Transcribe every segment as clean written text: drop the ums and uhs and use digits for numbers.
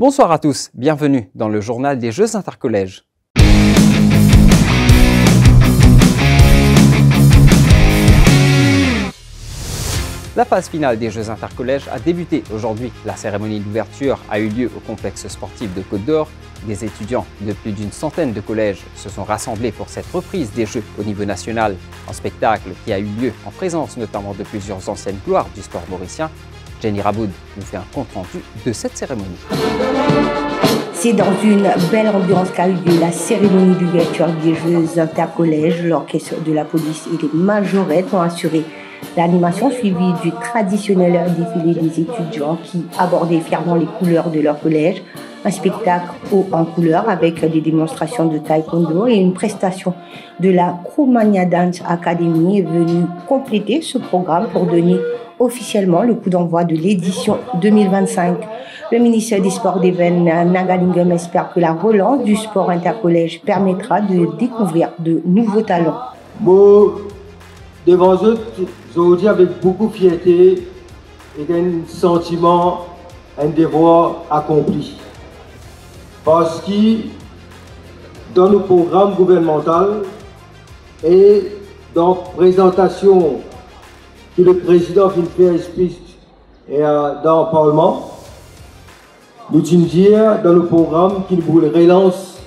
Bonsoir à tous, bienvenue dans le journal des Jeux intercollèges. La phase finale des Jeux intercollèges a débuté aujourd'hui. La cérémonie d'ouverture a eu lieu au complexe sportif de Côte d'Or. Des étudiants de plus d'une centaine de collèges se sont rassemblés pour cette reprise des Jeux au niveau national. Un spectacle qui a eu lieu en présence notamment de plusieurs anciennes gloires du sport mauricien. Jenny Raboud nous fait un compte-rendu de cette cérémonie. C'est dans une belle ambiance qu'a eu lieu la cérémonie d'ouverture des Jeux intercollèges. L'orchestre de la police et les majorettes ont assuré l'animation suivie du traditionnel défilé des étudiants qui abordaient fièrement les couleurs de leur collège. Un spectacle haut en couleurs avec des démonstrations de taekwondo et une prestation de la Cromagna Dance Academy est venue compléter ce programme pour donner officiellement le coup d'envoi de l'édition 2025. Le ministre des Sports d'Even Nagalingam espère que la relance du sport intercollège permettra de découvrir de nouveaux talents. Moi, devant eux, je vous dis avec beaucoup de fierté et un sentiment, un devoir accompli. Parce que dans le programme gouvernemental et dans la présentation que le président vient faire explicite dans le Parlement, nous disons dans le programme qu'il voulait relance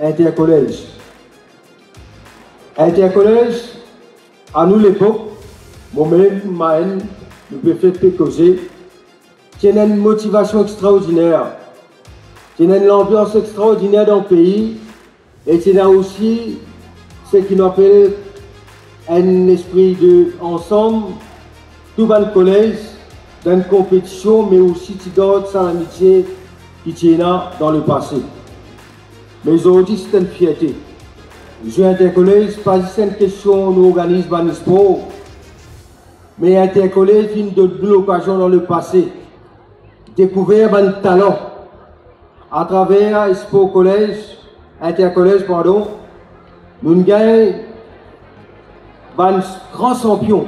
intercollège. Intercollège, à nous l'époque, moi-même, Maën, le préfet de Pécosé, qui a une motivation extraordinaire, qui a une ambiance extraordinaire dans le pays, et qui a aussi ce qu'on appelle un esprit d'ensemble, tout dans le collège, dans une compétition, mais aussi qui garde sa amitié qui tient dans le passé. Mais aujourd'hui, c'est une fierté. Les Jeux intercollèges, pas une question nous organise dans le sport, mais intercollèges vient de l'occasion dans le passé. Découvrir un talent à travers le sport collège, intercollège, pardon, nous gagnons un grand champion.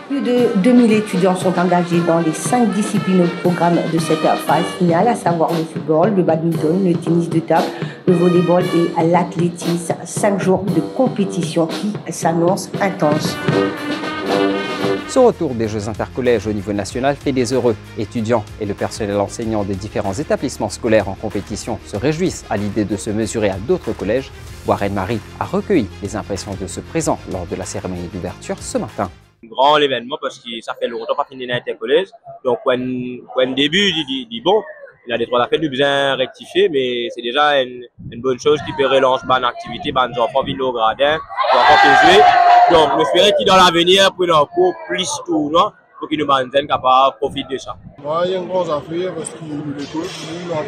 Plus de 2000 étudiants sont engagés dans les 5 disciplines au programme de cette phase finale, à savoir le football, le badminton, le tennis de table, le volleyball et l'athlétisme. 5 jours de compétition qui s'annoncent intenses. Ce retour des Jeux intercollèges au niveau national fait des heureux. Étudiants et le personnel enseignant de différents établissements scolaires en compétition se réjouissent à l'idée de se mesurer à d'autres collèges. Warren Marie a recueilli les impressions de ce présent lors de la cérémonie d'ouverture ce matin. Un grand événement parce que ça fait longtemps pas fini l'intercollège. Donc, quand début, dit bon, il a des trois affaires de bien rectifier, mais c'est déjà une bonne chose qui peut relancer bonne activité, bonnes enfants viennent au gradin, les enfants peuvent jouer. Donc, j'espère qu'il dans l'avenir prenne encore plus tournois pour qu'ils nous maintiennent capables de profiter de ça. Moi, il y a une grosse affaire parce que nous l'écoute, nous, en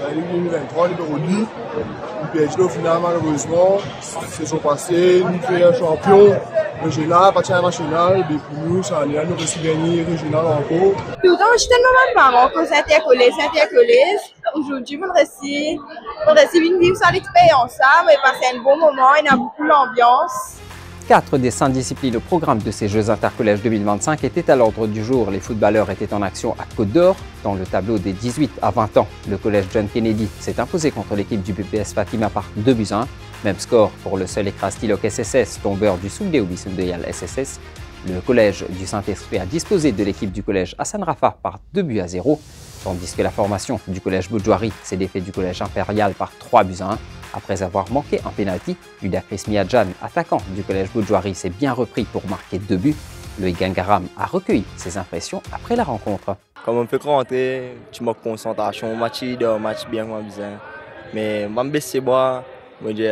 2023, numéro 10, le PSG au final, malheureusement, c'est son passé, nous fait un champion régional, parti national, et pour nous, ça allait nous aussi gagner régional encore. Pourtant, je suis tellement même parent que c'est intercollège. Aujourd'hui, on réussit de vivre ça l'expérience, mais passer un bon moment, il y a beaucoup d'ambiance. 4 des 5 disciplines au programme de ces Jeux intercollèges 2025 étaient à l'ordre du jour. Les footballeurs étaient en action à Côte d'Or. Dans le tableau des 18 à 20 ans, le collège John Kennedy s'est imposé contre l'équipe du BPS Fatima par 2-1. Même score pour le seul écras Tilok SSS, tombeur du Soudé Obisundoyal SSS. Le collège du Saint-Esprit a disposé de l'équipe du collège Hassan Rafa par 2-0, tandis que la formation du collège Boudjouari s'est défait du collège Impérial par 3-1. Après avoir manqué un pénalty, Ludacris Miadjan, attaquant du collège Boudjouari, s'est bien repris pour marquer 2 buts. Le Gangaram a recueilli ses impressions après la rencontre. Comme on fait rentrer, tu manques concentration, match bien comme ça. Mais je me baisse bois, je dis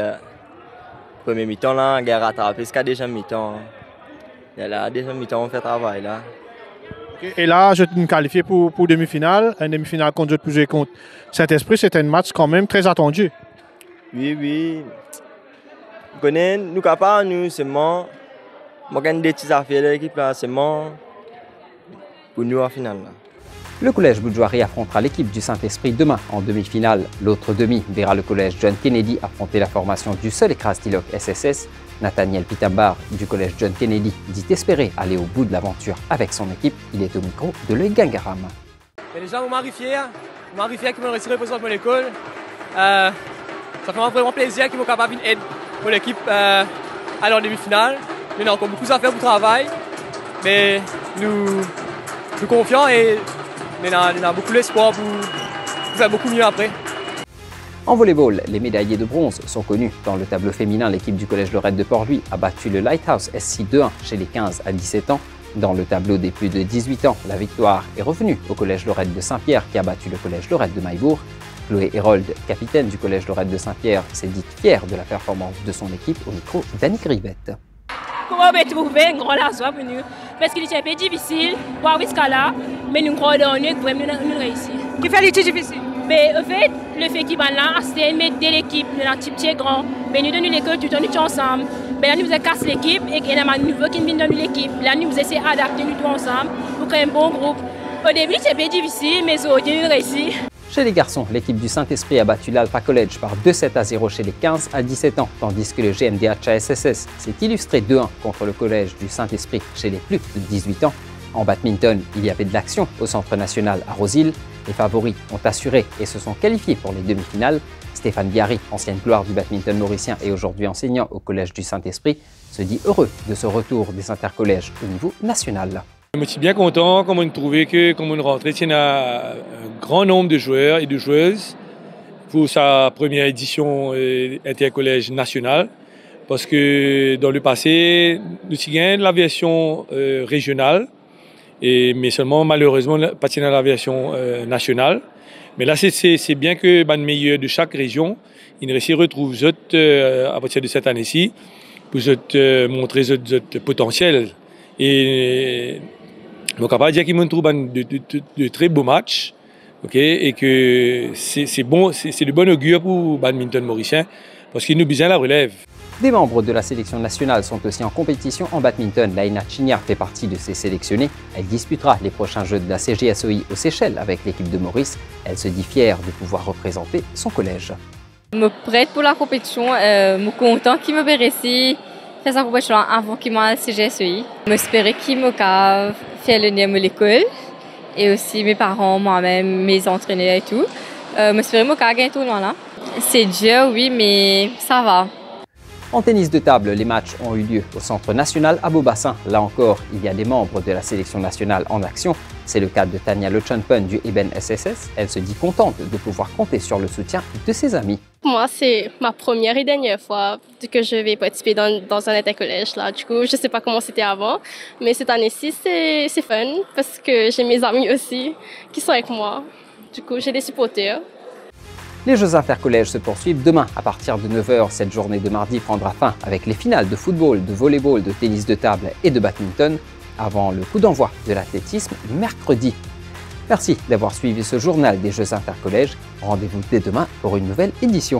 premier mi-temps là, on a rattrapé parce qu'il y a déjà mi-temps. Il y a là déjà mi-temps on fait travail là. Et là, je suis qualifié pour demi-finale, une demi-finale contre plus contre Saint-Esprit, c'était un match quand même très attendu. Oui. Vous connaissez, nous capables, nous, c'est moi. Moi, j'ai des petites affaires de l'équipe là, c'est moi. Pour nous en finale là. Le collège Boudjouari affrontera l'équipe du Saint-Esprit demain en demi-finale. L'autre demi verra le collège John Kennedy affronter la formation du seul écras Tilok SSS. Nathaniel Pitambar du collège John Kennedy dit espérer aller au bout de l'aventure avec son équipe. Il est au micro de l'œil Gangaram. Les gens vont m'arriver fiers Je suis fier qu'ils m'ont réussi à représenter mon école. Ça fait vraiment plaisir qu'ils m'ont capable d'aider pour l'équipe à leur demi-finale. Il y a encore beaucoup à faire pour le travail, mais nous confiants et on a beaucoup d'espoir pour faire beaucoup mieux après. En volleyball, les médaillés de bronze sont connus. Dans le tableau féminin, l'équipe du Collège Lorette de Port-Louis a battu le Lighthouse SC 2-1 chez les 15 à 17 ans. Dans le tableau des plus de 18 ans, la victoire est revenue au Collège Lorette de Saint-Pierre qui a battu le Collège Lorette de Maillebourg. Chloé Hérold, capitaine du Collège Lorette de Saint-Pierre, s'est dite fière de la performance de son équipe au micro d'Annick Rivette. Comment on va trouver un grand lasso pour nous? Parce qu'il est un peu difficile pour arriver jusqu'à là, mais nous croyons que nous vraiment réussir. Qui fait l'étude difficile? Mais en fait, le fait qu'il va là, c'est mettre de l'équipe, un petit pied grand, mais nous donnons l'école tout le temps ensemble. Mais là, nous cassons l'équipe et il y a un nouveau qui vient dans l'équipe. Là, nous essayons d'adapter nous tous ensemble pour créer un bon groupe. Au début, c'est un peu difficile, mais aujourd'hui, nous réussissons. Chez les garçons, l'équipe du Saint-Esprit a battu l'Alpha College par 2-7-0 chez les 15 à 17 ans, tandis que le GMDH SSS s'est illustré 2-1 contre le Collège du Saint-Esprit chez les plus de 18 ans. En badminton, il y avait de l'action au Centre national à Rosil. Les favoris ont assuré et se sont qualifiés pour les demi-finales. Stéphane Biarri, ancienne gloire du badminton mauricien et aujourd'hui enseignant au Collège du Saint-Esprit, se dit heureux de ce retour des intercollèges au niveau national. Je suis bien content, comme on trouvait que, comme on rentrait, il y a un grand nombre de joueurs et de joueuses pour sa première édition intercollège nationale. Parce que dans le passé, nous avons gagné la version régionale, mais seulement malheureusement pas dans la version nationale. Mais là, c'est bien que les meilleurs de chaque région, ils se retrouvent à partir de cette année-ci pour montrer leur potentiel. Et je suis capable de dire qu'ils m'ont trouvé de très beaux matchs, et que c'est bon, c'est de bon augure pour le badminton mauricien parce qu'ils nous besoin la relève. Des membres de la sélection nationale sont aussi en compétition en badminton. Laïna Chignard fait partie de ces sélectionnés. Elle disputera les prochains Jeux de la CGSOI aux Seychelles avec l'équipe de Maurice. Elle se dit fière de pouvoir représenter son collège. Je me prête pour la compétition. Je suis content qu'il me réussi faire sa compétition avant qu'il m'aille à la CGSOI. J'espère qu'il me fait le nez à l'école et aussi mes parents, moi-même, mes entraîneurs et tout. J'espère qu'il gagner tout le tournoi là. C'est dur, oui, mais ça va. En tennis de table, les matchs ont eu lieu au Centre national à Beaubassin. Là encore, il y a des membres de la sélection nationale en action. C'est le cas de Tania Lechenpen du Eben SSS. Elle se dit contente de pouvoir compter sur le soutien de ses amis. Moi, c'est ma première et dernière fois que je vais participer dans un intercollège. Là. Du coup, je ne sais pas comment c'était avant, mais cette année-ci, c'est fun parce que j'ai mes amis aussi qui sont avec moi. Du coup, j'ai des supporters. Les Jeux intercollèges se poursuivent demain à partir de 9 h. Cette journée de mardi prendra fin avec les finales de football, de volleyball, de tennis de table et de badminton avant le coup d'envoi de l'athlétisme mercredi. Merci d'avoir suivi ce journal des Jeux intercollèges. Rendez-vous dès demain pour une nouvelle édition.